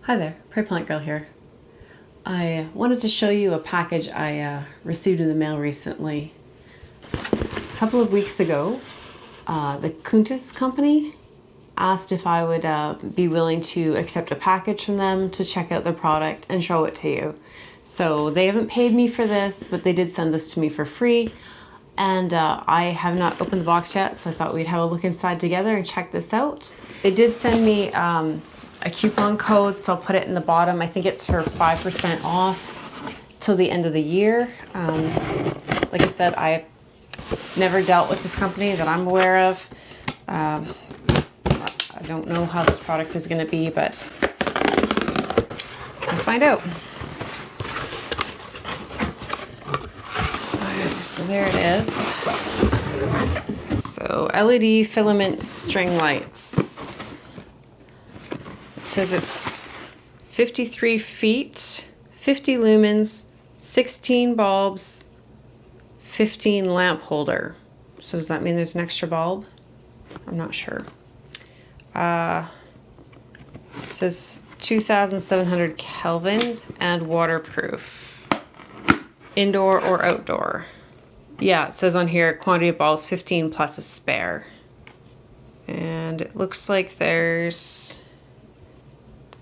Hi there, Prairie Plant Girl here. I wanted to show you a package I received in the mail recently. A couple of weeks ago, the Quntis company asked if I would be willing to accept a package from them to check out their product and show it to you. So they haven't paid me for this, but they did send this to me for free. And I have not opened the box yet, so I thought we'd have a look inside together and check this out. They did send me a coupon code, so I'll put it in the bottom. I think it's for 5% off till the end of the year. Like I said, I've never dealt with this company that I'm aware of. I don't know how this product is going to be, but we'll find out. So there it is. So LED filament string lights. It says it's 53 feet, 50 lumens, 16 bulbs, 15 lamp holder. So does that mean there's an extra bulb? I'm not sure. It says 2,700 Kelvin and waterproof. Indoor or outdoor. Yeah, it says on here, quantity of bulbs 15 plus a spare. And it looks like there's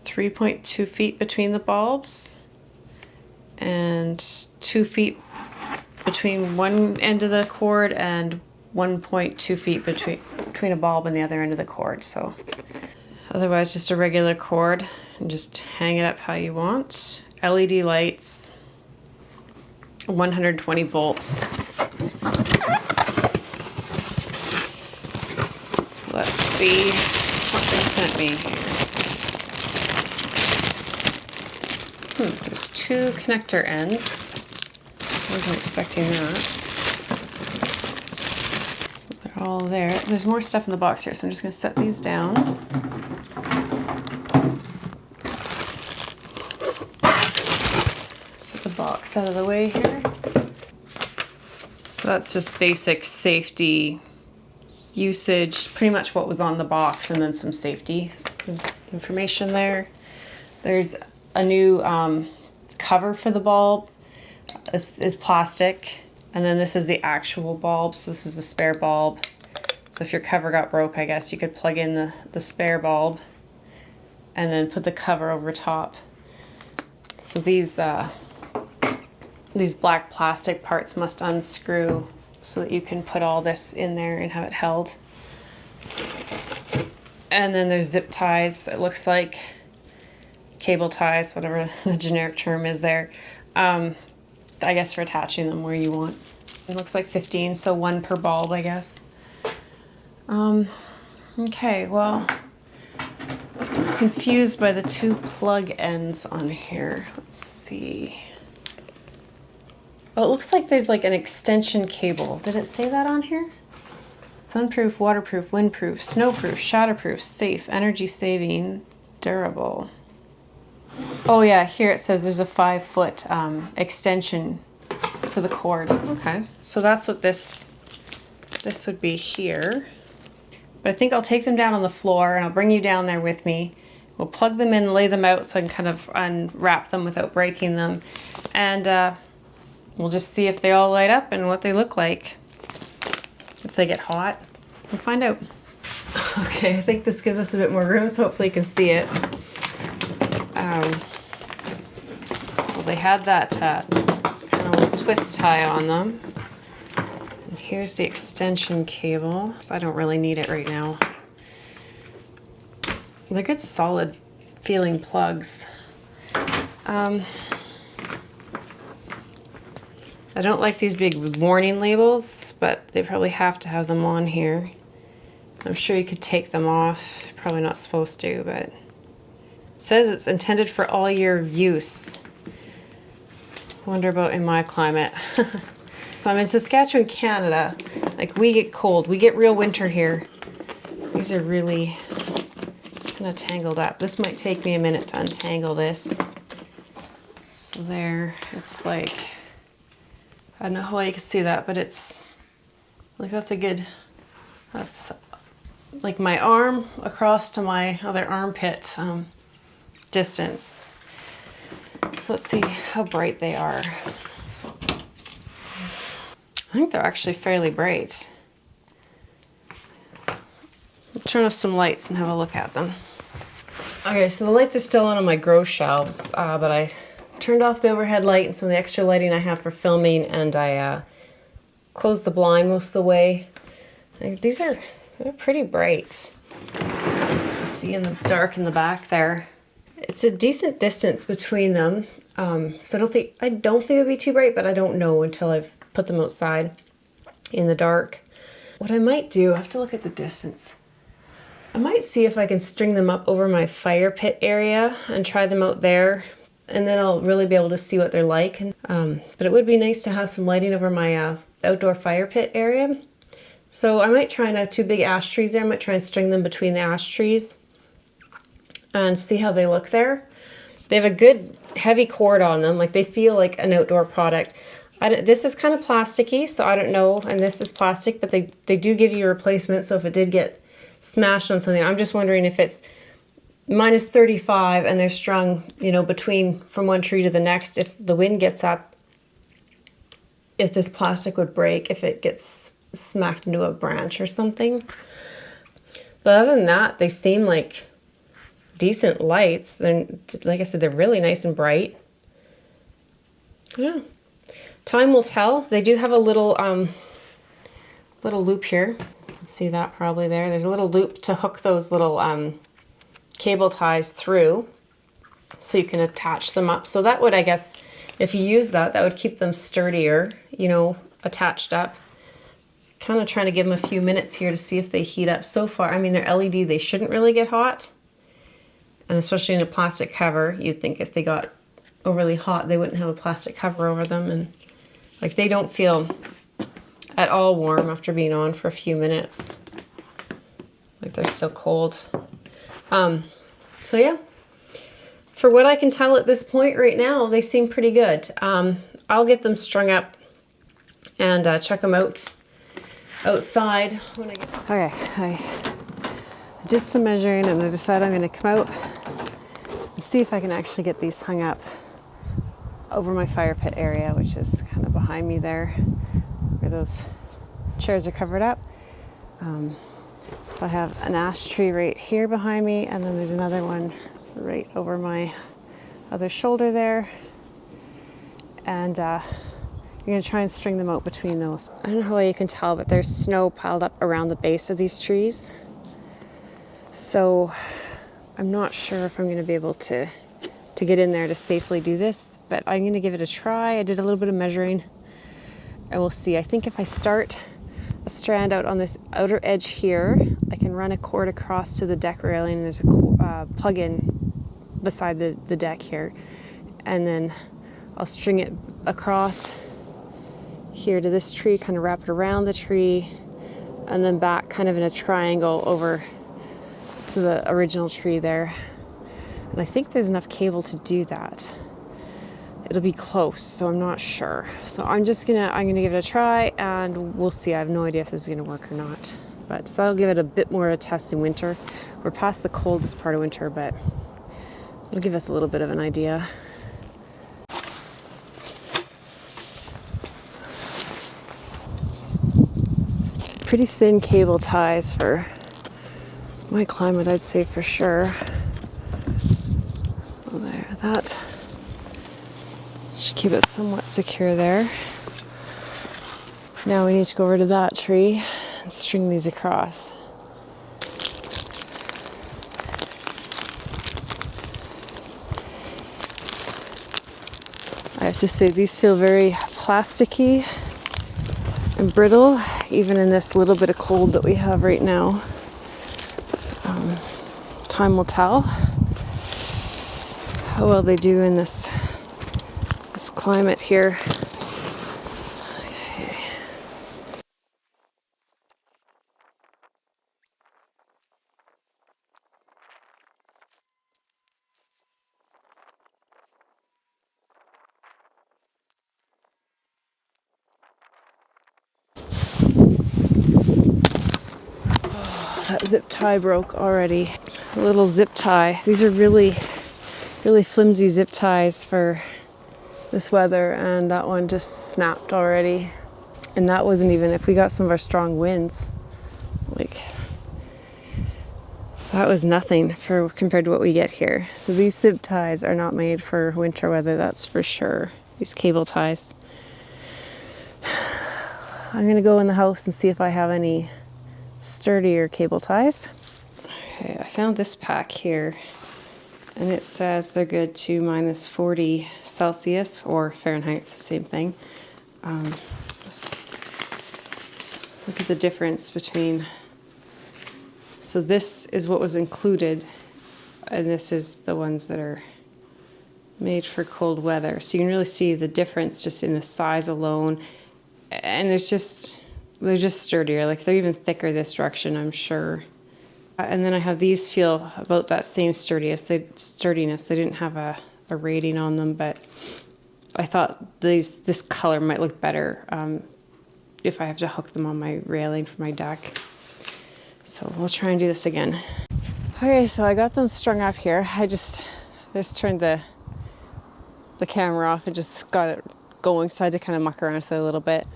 3.2 feet between the bulbs and 2 feet between one end of the cord and 1.2 feet between a bulb and the other end of the cord. So otherwise just a regular cord, and just hang it up how you want. LED lights, 120 volts. So let's see what they sent me here. There's two connector ends. I wasn't expecting that. So they're all there. There's more stuff in the box here, so I'm just going to set these down. Set the box out of the way here. So that's just basic safety usage, pretty much what was on the box, and then some safety information there. There's a new cover for the bulb. This is plastic, and then this is the actual bulb, so this is the spare bulb. So if your cover got broke, I guess you could plug in the spare bulb and then put the cover over top. So these black plastic parts must unscrew so that you can put all this in there and have it held. And then there's zip ties, it looks like. Cable ties, whatever the generic term is there. I guess for attaching them where you want. It looks like 15, so one per bulb, I guess. Okay, well, I'm kind of confused by the two plug ends on here. Let's see. Oh, it looks like there's like an extension cable. Did it say that on here? Sunproof, waterproof, windproof, snowproof, shatterproof, safe, energy saving, durable. Oh yeah, here it says there's a 5-foot extension for the cord. Okay, so that's what this would be here. But I think I'll take them down on the floor and I'll bring you down there with me. We'll plug them in, lay them out so I can kind of unwrap them without breaking them. And we'll just see if they all light up and what they look like. If they get hot, we'll find out. Okay, I think this gives us a bit more room, so hopefully you can see it. So they had that kind of little twist tie on them. And here's the extension cable, so I don't really need it right now. They're good solid feeling plugs. I don't like these big warning labels, but they probably have to have them on here. I'm sure you could take them off. Probably not supposed to, but it says it's intended for all year use. Wonder about in my climate. I'm in Saskatchewan, Canada. Like, we get cold. We get real winter here. These are really kind of tangled up. This might take me a minute to untangle this. So there, it's like, I don't know how you can see that, but it's like that's like my arm across to my other armpit. distance. So let's see how bright they are. I think they're actually fairly bright. I'll turn off some lights and have a look at them. Okay, so the lights are still on my grow shelves, but I turned off the overhead light and some of the extra lighting I have for filming, and I closed the blind most of the way. They're pretty bright. You see in the dark in the back there. It's a decent distance between them, so I don't think it would be too bright, but I don't know until I've put them outside in the dark. What I might do, I have to look at the distance. I might see if I can string them up over my fire pit area and try them out there, and then I'll really be able to see what they're like. But it would be nice to have some lighting over my outdoor fire pit area. So I might try and have 2 big ash trees there. I might try and string them between the ash trees and see how they look there. They have a good heavy cord on them, like they feel like an outdoor product. This is kind of plasticky, so I don't know, and this is plastic, but they do give you a replacement, so if it did get smashed on something, I'm just wondering if it's minus 35 and they're strung, you know, from one tree to the next, if the wind gets up, if this plastic would break, if it gets smacked into a branch or something. But other than that, they seem like decent lights. And like I said, they're really nice and bright. Yeah. Time will tell. They do have a little loop here. You can see that probably there. There's a little loop to hook those little cable ties through, so you can attach them up. So that would, I guess, if you use that would keep them sturdier, you know, attached up. Kind of trying to give them a few minutes here to see if they heat up. So far, I mean, they're LED, they shouldn't really get hot. And especially in a plastic cover, you'd think if they got overly hot, they wouldn't have a plastic cover over them. And like, they don't feel at all warm after being on for a few minutes. Like, they're still cold. So yeah, for what I can tell at this point right now, they seem pretty good. I'll get them strung up and check them out outside when I get... Okay, I did some measuring and I decided I'm going to come out and see if I can actually get these hung up over my fire pit area, which is kind of behind me there, where those chairs are covered up. So I have an ash tree right here behind me, and then there's another one right over my other shoulder there. And I'm going to try and string them out between those. I don't know how well you can tell, but there's snow piled up around the base of these trees. So I'm not sure if I'm going to be able to get in there to safely do this, but I'm going to give it a try. I did a little bit of measuring and we'll see. I think if I start a strand out on this outer edge here, I can run a cord across to the deck railing. There's a plug-in beside the deck here, and then I'll string it across here to this tree, kind of wrap it around the tree, and then back kind of in a triangle over to the original tree there. And I think there's enough cable to do that. It'll be close, so I'm not sure. So I'm gonna give it a try, and we'll see. I have no idea if this is gonna work or not, but that'll give it a bit more of a test in winter. We're past the coldest part of winter, but it'll give us a little bit of an idea. Pretty thin cable ties for my climate, I'd say, for sure. So there, that should keep it somewhat secure there. Now we need to go over to that tree and string these across. I have to say, these feel very plasticky and brittle, even in this little bit of cold that we have right now. Time will tell how well they do in this climate here. Okay. Oh, that zip tie broke already. A little zip tie. These are really really flimsy zip ties for this weather, and that one just snapped already. And that wasn't even if we got some of our strong winds. Like, that was nothing for compared to what we get here. So these zip ties are not made for winter weather, that's for sure. These cable ties. I'm gonna go in the house and see if I have any sturdier cable ties. Okay, I found this pack here, and it says they're good to -40 Celsius or Fahrenheit, it's the same thing. Look at the difference between, so this is what was included, and this is the ones that are made for cold weather. So you can really see the difference just in the size alone, and they're just sturdier. Like, they're even thicker this direction, I'm sure. And then I have these, feel about that same sturdiness. They didn't have a rating on them, but I thought this color might look better if I have to hook them on my railing for my deck. So we'll try and do this again. Okay, so I got them strung up here. I just turned the camera off and just got it going, so I had to kind of muck around with it a little bit.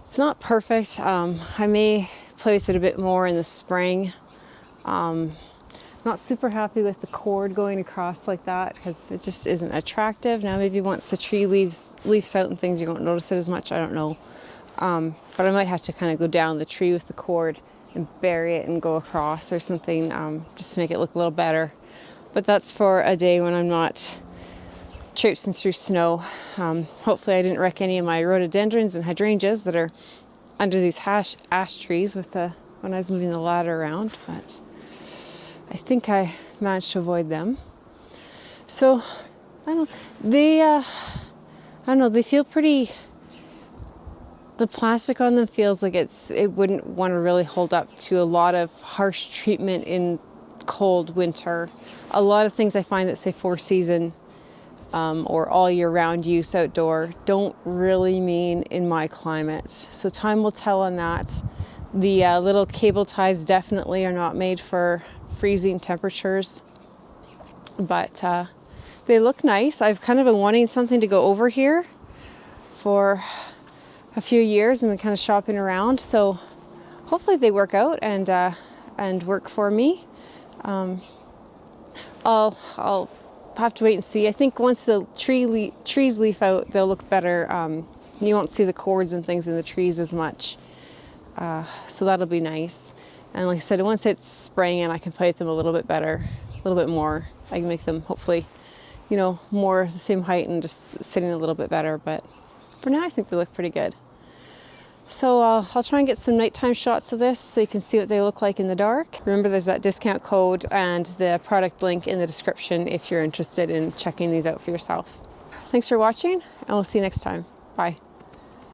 It's not perfect. I may play with it a bit more in the spring. Not super happy with the cord going across like that because it just isn't attractive. Now maybe once the tree leaves out and things, you won't notice it as much, I don't know. But I might have to kind of go down the tree with the cord and bury it and go across or something, just to make it look a little better. But that's for a day when I'm not traipsing through snow. Hopefully I didn't wreck any of my rhododendrons and hydrangeas that are under these ash trees when I was moving the ladder around, but I think I managed to avoid them. So they feel pretty, the plastic on them feels like it wouldn't want to really hold up to a lot of harsh treatment in cold winter. A lot of things I find that say 4-season or all year round use outdoor don't really mean in my climate. So time will tell on that. The little cable ties definitely are not made for freezing temperatures, but they look nice. I've kind of been wanting something to go over here for a few years and been kind of shopping around, so hopefully they work out and work for me. I'll have to wait and see. I think once the trees leaf out, they'll look better. You won't see the cords and things in the trees as much, so that'll be nice. And like I said, once it's spring and I can play with them a little bit better, a little bit more, I can make them hopefully, more the same height and just sitting a little bit better. But for now, I think they look pretty good. So I'll try and get some nighttime shots of this so you can see what they look like in the dark. Remember, there's that discount code and the product link in the description if you're interested in checking these out for yourself. Thanks for watching, and we'll see you next time. Bye.